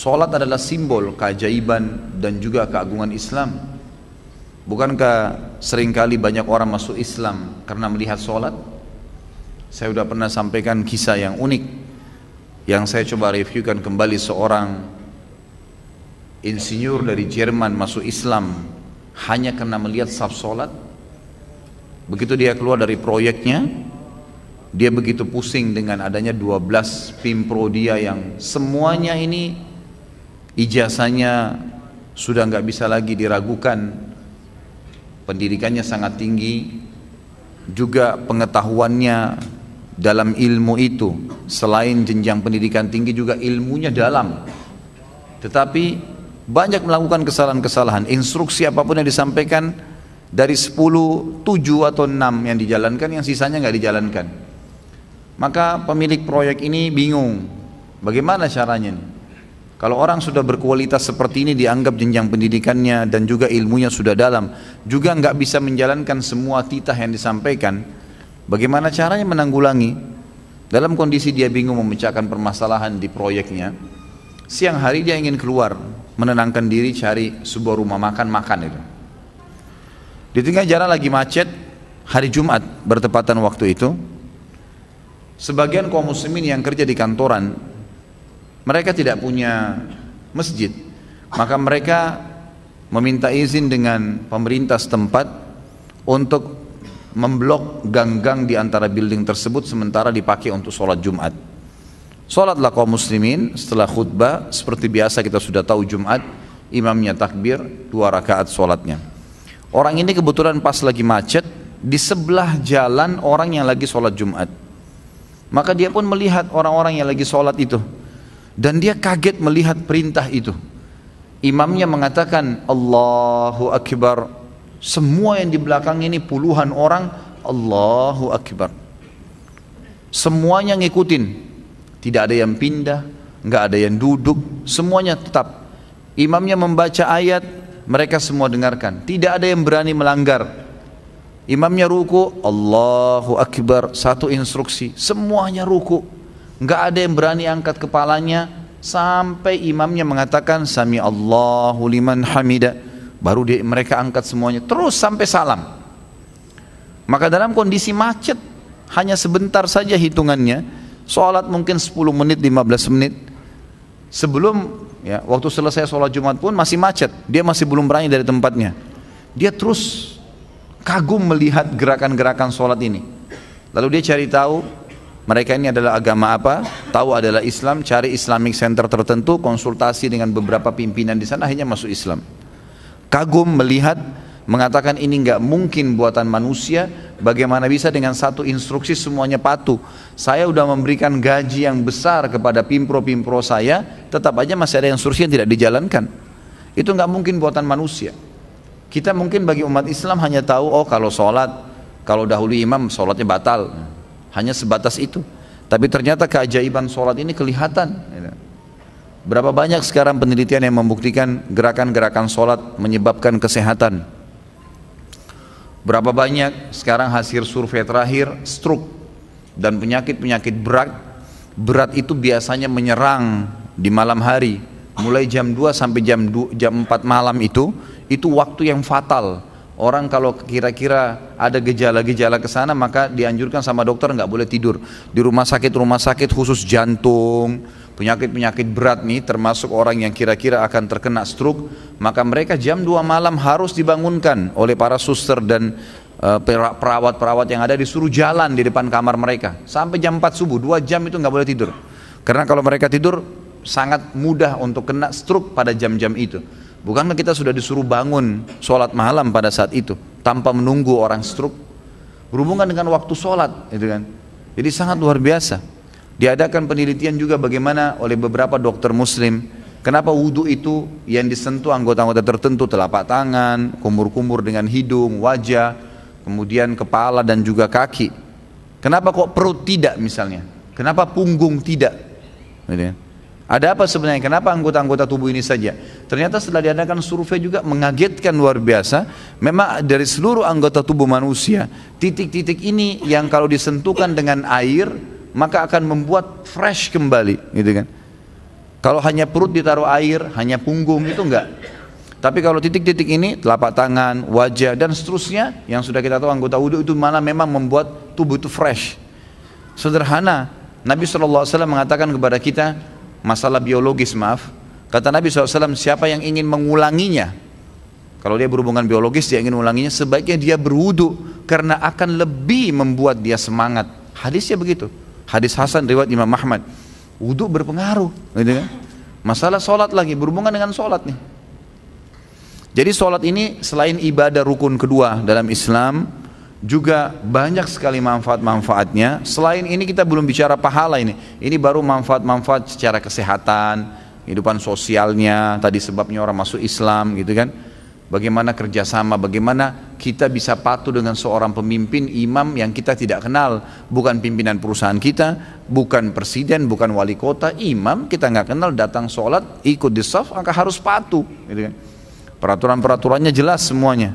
Sholat adalah simbol keajaiban dan juga keagungan Islam. Bukankah seringkali banyak orang masuk Islam karena melihat sholat? Saya sudah pernah sampaikan kisah yang unik yang saya coba reviewkan kembali. Seorang insinyur dari Jerman masuk Islam hanya karena melihat saf sholat. Begitu dia keluar dari proyeknya, dia begitu pusing dengan adanya 12 pimpro dia yang semuanya ini ijazahnya sudah nggak bisa lagi diragukan, pendidikannya sangat tinggi, juga pengetahuannya dalam ilmu itu selain jenjang pendidikan tinggi juga ilmunya dalam, tetapi banyak melakukan kesalahan-kesalahan. Instruksi apapun yang disampaikan dari 10, 7 atau 6 yang dijalankan, yang sisanya nggak dijalankan. Maka pemilik proyek ini bingung, bagaimana caranya nih? Kalau orang sudah berkualitas seperti ini, dianggap jenjang pendidikannya dan juga ilmunya sudah dalam, juga nggak bisa menjalankan semua titah yang disampaikan, bagaimana caranya menanggulangi? Dalam kondisi dia bingung memecahkan permasalahan di proyeknya, siang hari dia ingin keluar, menenangkan diri, cari sebuah rumah makan itu. Di tengah jalan lagi macet, hari Jumat bertepatan waktu itu. Sebagian kaum muslimin yang kerja di kantoran, mereka tidak punya masjid, maka mereka meminta izin dengan pemerintah setempat untuk memblok gang-gang di antara building tersebut sementara dipakai untuk sholat Jumat. Sholatlah kaum muslimin setelah khutbah, seperti biasa kita sudah tahu Jumat, imamnya takbir, 2 rakaat sholatnya. Orang ini kebetulan pas lagi macet, di sebelah jalan orang yang lagi sholat Jumat. Maka dia pun melihat orang-orang yang lagi sholat itu, dan dia kaget melihat perintah itu. Imamnya mengatakan Allahu Akbar. Semua yang di belakang ini puluhan orang Allahu Akbar. Semuanya ngikutin. Tidak ada yang pindah, nggak ada yang duduk, semuanya tetap. Imamnya membaca ayat, mereka semua dengarkan. Tidak ada yang berani melanggar. Imamnya ruku, Allahu Akbar, satu instruksi, semuanya ruku. Nggak ada yang berani angkat kepalanya sampai imamnya mengatakan Sami Allahu liman hamida, baru mereka angkat semuanya, terus sampai salam. Maka dalam kondisi macet, hanya sebentar saja hitungannya, sholat mungkin 10 menit, 15 menit sebelum waktu selesai sholat Jumat pun masih macet, dia masih belum berani dari tempatnya. Dia terus kagum melihat gerakan-gerakan sholat ini. Lalu dia cari tahu mereka ini adalah agama apa, tahu adalah Islam, cari Islamic Center tertentu, konsultasi dengan beberapa pimpinan di sana, akhirnya masuk Islam. Kagum melihat, mengatakan ini nggak mungkin buatan manusia, bagaimana bisa dengan satu instruksi semuanya patuh. Saya sudah memberikan gaji yang besar kepada pimpro-pimpro saya, tetap aja masih ada instruksi yang tidak dijalankan. Itu nggak mungkin buatan manusia. Kita mungkin bagi umat Islam hanya tahu, oh kalau sholat, kalau dahulu imam sholatnya batal, hanya sebatas itu. Tapi ternyata keajaiban sholat ini kelihatan. Berapa banyak sekarang penelitian yang membuktikan gerakan-gerakan sholat menyebabkan kesehatan. Berapa banyak sekarang hasil survei terakhir stroke dan penyakit-penyakit berat itu biasanya menyerang di malam hari, mulai jam 2 sampai jam 4 malam itu waktu yang fatal. Orang kalau kira-kira ada gejala-gejala ke sana, maka dianjurkan sama dokter nggak boleh tidur di rumah sakit khusus jantung, penyakit-penyakit berat nih, termasuk orang yang kira-kira akan terkena stroke, maka mereka jam 2 malam harus dibangunkan oleh para suster dan perawat-perawat yang ada, disuruh jalan di depan kamar mereka sampai jam 4 subuh, 2 jam itu nggak boleh tidur. Karena kalau mereka tidur sangat mudah untuk kena stroke pada jam-jam itu. Bukankah kita sudah disuruh bangun sholat malam pada saat itu tanpa menunggu orang stroke? Berhubungan dengan waktu sholat, gitu kan? Jadi sangat luar biasa. Diadakan penelitian juga bagaimana oleh beberapa dokter muslim, kenapa wudhu itu yang disentuh anggota-anggota tertentu, telapak tangan, kumur-kumur dengan hidung, wajah, kemudian kepala dan juga kaki. Kenapa kok perut tidak misalnya? Kenapa punggung tidak? Gitu kan? Ada apa sebenarnya? Kenapa anggota-anggota tubuh ini saja? Ternyata setelah diadakan survei juga mengagetkan luar biasa. Memang dari seluruh anggota tubuh manusia, titik-titik ini yang kalau disentuhkan dengan air, maka akan membuat fresh kembali, gitu kan? Kalau hanya perut ditaruh air, hanya punggung, itu enggak. Tapi kalau titik-titik ini, telapak tangan, wajah, dan seterusnya, yang sudah kita tahu anggota wudhu itu malah memang membuat tubuh itu fresh. Sederhana, Nabi SAW mengatakan kepada kita, masalah biologis maaf, kata Nabi SAW, siapa yang ingin mengulanginya, kalau dia berhubungan biologis, dia ingin mengulanginya, sebaiknya dia berwudhu, karena akan lebih membuat dia semangat. Hadisnya begitu, hadis Hasan riwayat Imam Ahmad. Wudhu berpengaruh, gitu kan? Masalah sholat lagi, berhubungan dengan sholat nih. Jadi sholat ini selain ibadah rukun kedua dalam Islam, juga banyak sekali manfaat-manfaatnya. Selain ini kita belum bicara pahala ini baru manfaat-manfaat secara kesehatan, kehidupan sosialnya, tadi sebabnya orang masuk Islam gitu kan. Bagaimana kerjasama, bagaimana kita bisa patuh dengan seorang pemimpin, imam yang kita tidak kenal, bukan pimpinan perusahaan kita, bukan presiden, bukan wali kota, imam kita nggak kenal, datang sholat, ikut di shaf, maka harus patuh gitu kan. Peraturan-peraturannya jelas semuanya.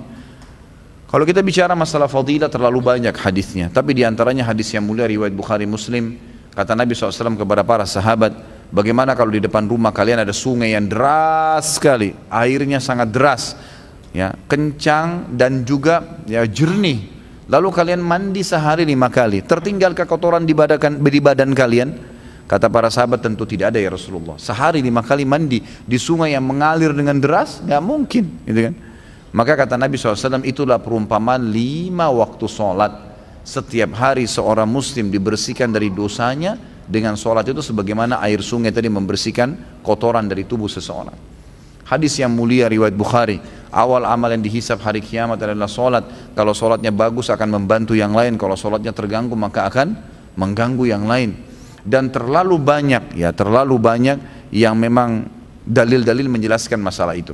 Kalau kita bicara masalah fadilah terlalu banyak hadisnya, tapi diantaranya hadis yang mulia riwayat Bukhari Muslim, kata Nabi SAW kepada para sahabat, bagaimana kalau di depan rumah kalian ada sungai yang deras sekali, airnya sangat deras, ya, kencang dan juga ya jernih, lalu kalian mandi sehari 5 kali, tertinggal kekotoran di badan kalian? Kata para sahabat, tentu tidak ada ya Rasulullah. Sehari 5 kali mandi di sungai yang mengalir dengan deras, nggak mungkin, gitu kan? Maka kata Nabi SAW, itulah perumpamaan 5 waktu sholat. Setiap hari seorang muslim dibersihkan dari dosanya dengan sholat itu, sebagaimana air sungai tadi membersihkan kotoran dari tubuh seseorang. Hadis yang mulia riwayat Bukhari, awal amal yang dihisab hari kiamat adalah sholat. Kalau sholatnya bagus akan membantu yang lain, kalau sholatnya terganggu maka akan mengganggu yang lain. Dan terlalu banyak yang memang dalil-dalil menjelaskan masalah itu.